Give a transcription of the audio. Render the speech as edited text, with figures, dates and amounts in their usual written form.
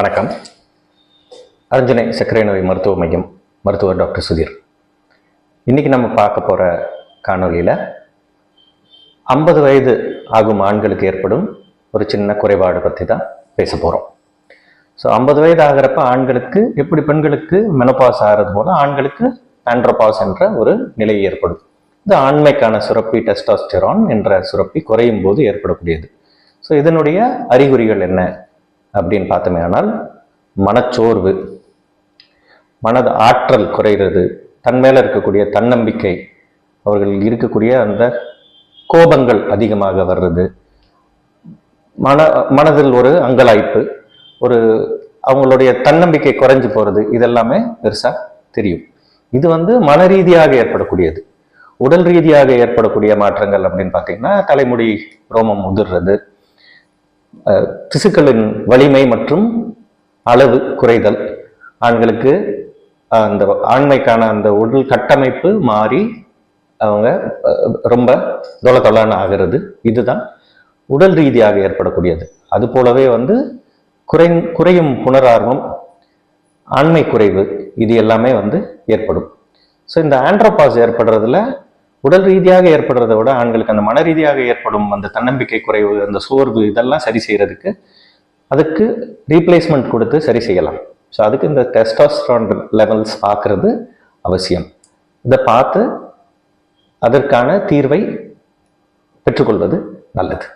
வணக்கம். அர்ஜுனை சர்க்கரை நோய் மருத்துவ மையம் மருத்துவர் டாக்டர் சுதீர். இன்னைக்கு நம்ம பார்க்க போகிற காணொலியில் 50 வயது ஆகும் ஆண்களுக்கு ஏற்படும் ஒரு சின்ன குறைபாடு பற்றி தான் பேச போகிறோம். ஸோ 50 வயது ஆகிறப்ப ஆண்களுக்கு எப்படி பெண்களுக்கு மெனோபாஸ் ஆகிறது போல ஆண்களுக்கு ஆண்ட்ரோபாஸ் என்ற ஒரு நிலை ஏற்படும். இது ஆண்மைக்கான சுரப்பி டெஸ்டாஸ்டெரான் என்ற சுரப்பி குறையும் போது ஏற்படக்கூடியது. ஸோ இதனுடைய அறிகுறிகள் என்ன அப்படின்னு பார்த்தோமே ஆனால், மனச்சோர்வு, மனது ஆற்றல் குறைகிறது, தன் மேல இருக்கக்கூடிய தன்னம்பிக்கை, அவர்கள் இருக்கக்கூடிய அந்த கோபங்கள் அதிகமாக வர்றது, மனதில் ஒரு அங்கலாய்ப்பு, ஒரு அவங்களுடைய தன்னம்பிக்கை குறைஞ்சு போறது, இதெல்லாமே பெருசா தெரியும். இது மன ரீதியாக ஏற்படக்கூடியது. உடல் ரீதியாக ஏற்படக்கூடிய மாற்றங்கள் அப்படின்னு பார்த்தீங்கன்னா, தலைமுடி ரோமம் உதிர்றது, திசுக்களின் வலிமை மற்றும் அளவு குறைதல், ஆண்களுக்கு அந்த ஆண்மைக்கான அந்த உடல் கட்டமைப்பு மாறி அவங்க ரொம்ப தொலைன்னு ஆகிறது. இதுதான் உடல் ரீதியாக ஏற்படக்கூடியது. அது போலவே குறையும் புனரார்வம், ஆண்மை குறைவு, இது எல்லாமே ஏற்படும். ஸோ இந்த ஆண்ட்ரோபாஸ் ஏற்படுறதுல உடல் ரீதியாக ஏற்படுறதை விட ஆண்களுக்கு அந்த மன ரீதியாக ஏற்படும் அந்த தன்னம்பிக்கை குறைவு, அந்த சோர்வு, இதெல்லாம் சரி செய்யறதுக்கு அதுக்கு ரீப்ளேஸ்மெண்ட் கொடுத்து சரி செய்யலாம். ஸோ அதுக்கு இந்த டெஸ்டாஸ்டெரான் லெவல்ஸ் பார்க்கறது அவசியம். இதை பார்த்து அதற்கான தீர்வை பெற்றுக்கொள்வது நல்லது.